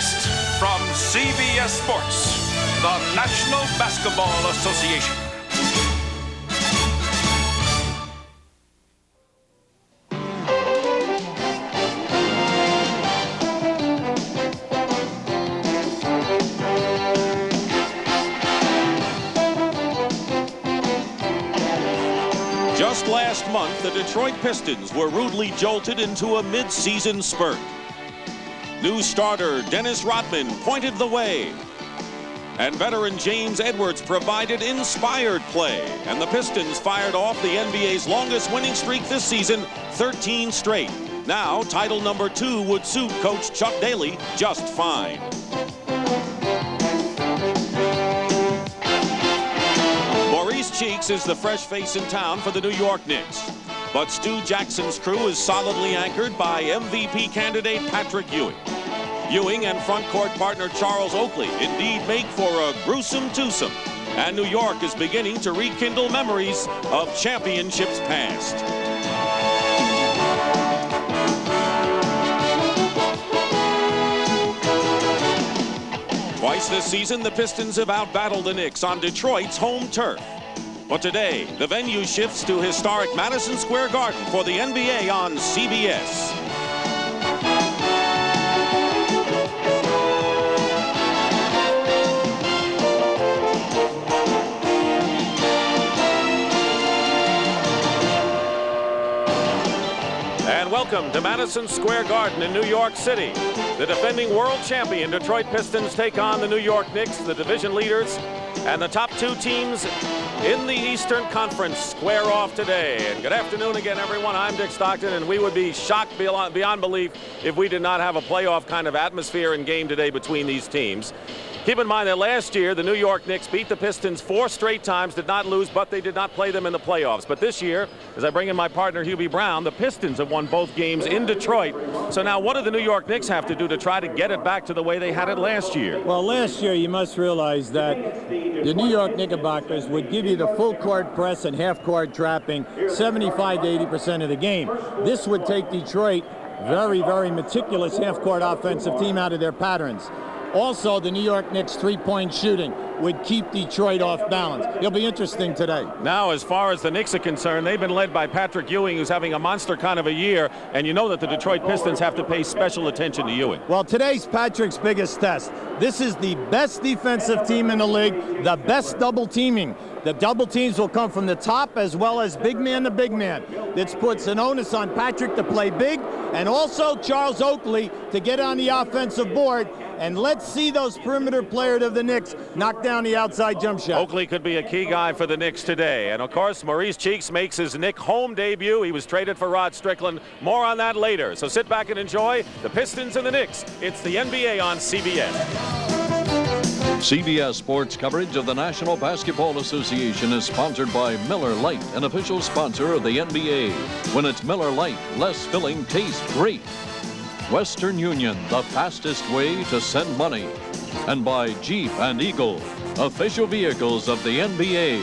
next from CBS Sports, the National Basketball Association. Just last month, the Detroit Pistons were rudely jolted into a mid-season spurt. New starter Dennis Rodman pointed the way, and veteran James Edwards provided inspired play, and the Pistons fired off the NBA's longest winning streak this season, 13 straight. Now, title number 2 would suit coach Chuck Daly just fine. Maurice Cheeks is the fresh face in town for the New York Knicks. But Stu Jackson's crew is solidly anchored by MVP candidate Patrick Ewing. Ewing and front court partner Charles Oakley indeed make for a gruesome twosome. And New York is beginning to rekindle memories of championships past. Twice this season, the Pistons have outbattled the Knicks on Detroit's home turf. But today, the venue shifts to historic Madison Square Garden for the NBA on CBS. And welcome to Madison Square Garden in New York City. The defending world champion Detroit Pistons take on the New York Knicks, the division leaders, and the top 2 teams in the Eastern Conference square off today. And good afternoon again, everyone. I'm Dick Stockton, and we would be shocked beyond belief if we did not have a playoff kind of atmosphere and game today between these teams. Keep in mind that last year, the New York Knicks beat the Pistons 4 straight times, did not lose, but they did not play them in the playoffs. But this year, as I bring in my partner, Hubie Brown, the Pistons have won both games in Detroit. So now what do the New York Knicks have to do to try to get it back to the way they had it last year? Well, last year, you must realize that the New York Knickerbockers would give you the full court press and half court trapping 75 to 80% of the game. This would take Detroit, very, very meticulous half court offensive team, out of their patterns. Also, the New York Knicks three-point shooting would keep Detroit off balance. It'll be interesting today. Now, as far as the Knicks are concerned, they've been led by Patrick Ewing, who's having a monster kind of a year, and you know that the Detroit Pistons have to pay special attention to Ewing. Well, today's Patrick's biggest test. This is the best defensive team in the league, the best double teaming. The double teams will come from the top as well as big man to big man. This puts an onus on Patrick to play big, and also Charles Oakley to get on the offensive board. And let's see those perimeter players of the Knicks knock down the outside jump shot. Oakley could be a key guy for the Knicks today. And, of course, Maurice Cheeks makes his Knick home debut. He was traded for Rod Strickland. More on that later. So sit back and enjoy the Pistons and the Knicks. It's the NBA on CBS. CBS Sports coverage of the National Basketball Association is sponsored by Miller Lite, an official sponsor of the NBA. When it's Miller Lite, less filling tastes great. Western Union, the fastest way to send money. And by Jeep and Eagle, official vehicles of the NBA.